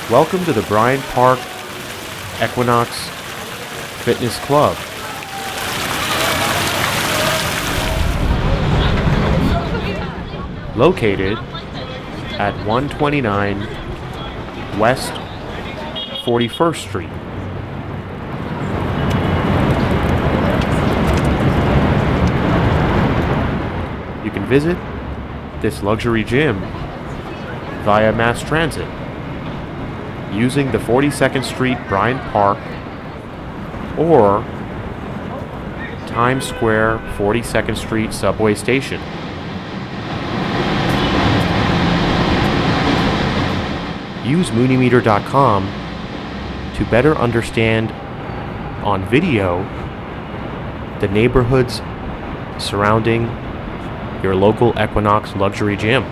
Welcome to the Bryant Park Equinox Fitness Club. Located at 129 West 41st Street. You can visit this luxury gym via mass transit using the 42nd Street Bryant Park or Times Square 42nd Street Subway Station. Use MuniMeter.com to better understand on video the neighborhoods surrounding your local Equinox luxury gym.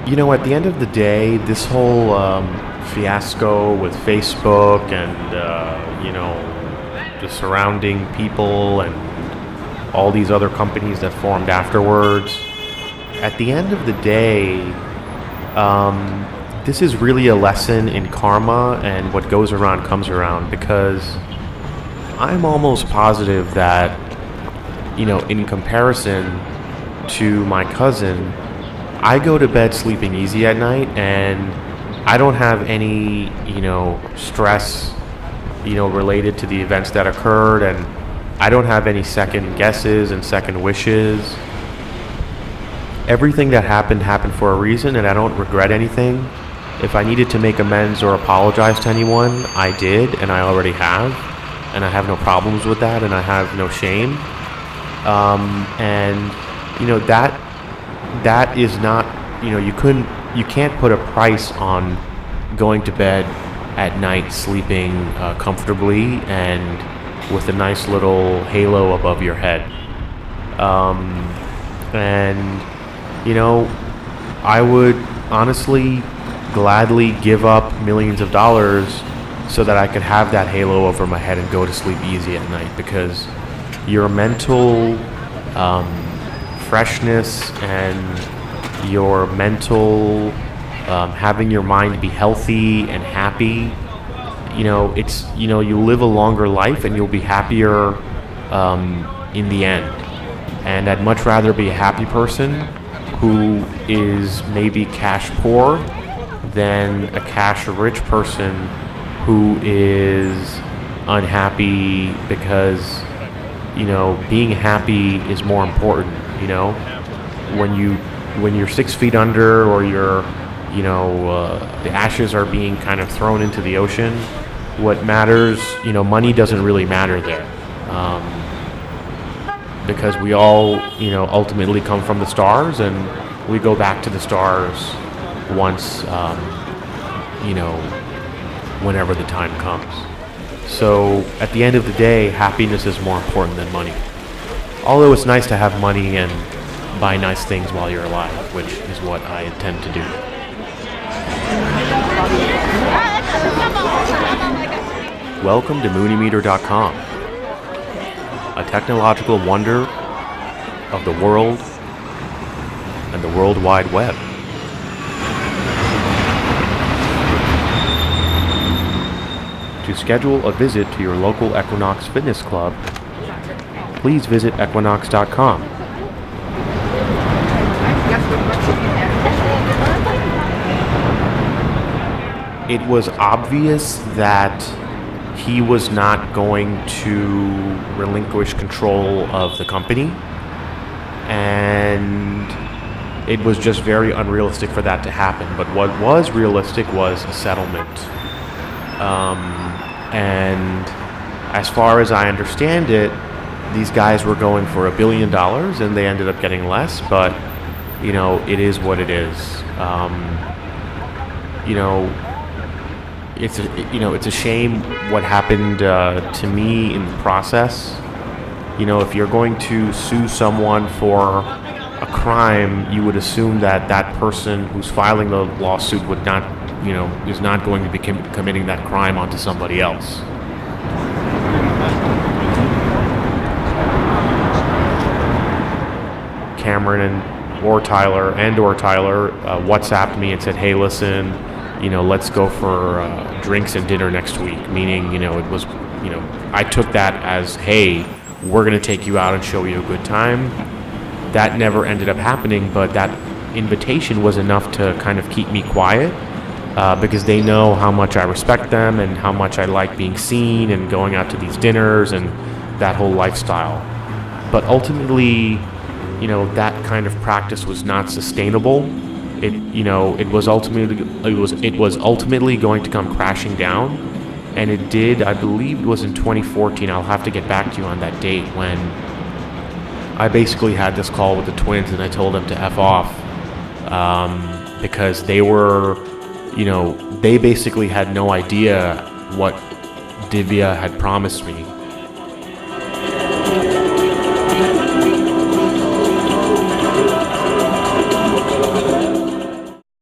You know, at the end of the day, this whole fiasco with Facebook and, the surrounding people and all these other companies that formed afterwards, at the end of the day, this is really a lesson in karma and what goes around comes around, because I'm almost positive that, in comparison to my cousin, I go to bed sleeping easy at night, and I don't have any, stress, related to the events that occurred, and I don't have any second guesses and second wishes. Everything that happened for a reason, and I don't regret anything. If I needed to make amends or apologize to anyone, I did, and I already have, and I have no problems with that, and I have no shame. That is not, you can't put a price on going to bed at night sleeping comfortably and with a nice little halo above your head. I would honestly gladly give up millions of dollars so that I could have that halo over my head and go to sleep easy at night, because your mental freshness and your mental having your mind be healthy and happy, you live a longer life and you'll be happier in the end. And I'd much rather be a happy person who is maybe cash poor than a cash rich person who is unhappy, because being happy is more important. When you're 6 feet under, or you're the ashes are being kind of thrown into the ocean, what matters, money doesn't really matter there, because we all ultimately come from the stars, and we go back to the stars once whenever the time comes. So at the end of the day, happiness is more important than money. Although it's nice to have money and buy nice things while you're alive, which is what I intend to do. Welcome to MuniMeter.com, a technological wonder of the world and the World Wide Web. To schedule a visit to your local Equinox Fitness Club, please visit Equinox.com. It was obvious that he was not going to relinquish control of the company, and it was just very unrealistic for that to happen. But what was realistic was a settlement. And as far as I understand it, these guys were going for $1 billion, and they ended up getting less, but it is what it is. It's a shame what happened to me in the process. If you're going to sue someone for a crime, you would assume that that person who's filing the lawsuit would not, is not going to be committing that crime onto somebody else. Cameron and or Tyler WhatsApped me and said, hey, listen, let's go for drinks and dinner next week. Meaning, it was, I took that as, hey, we're going to take you out and show you a good time. That never ended up happening, but that invitation was enough to kind of keep me quiet because they know how much I respect them and how much I like being seen and going out to these dinners and that whole lifestyle. But ultimately, that kind of practice was not sustainable. It was ultimately going to come crashing down, and it did. I believe it was in 2014. I'll have to get back to you on that date, when I basically had this call with the twins and I told them to F off because they were, they basically had no idea what Divya had promised me.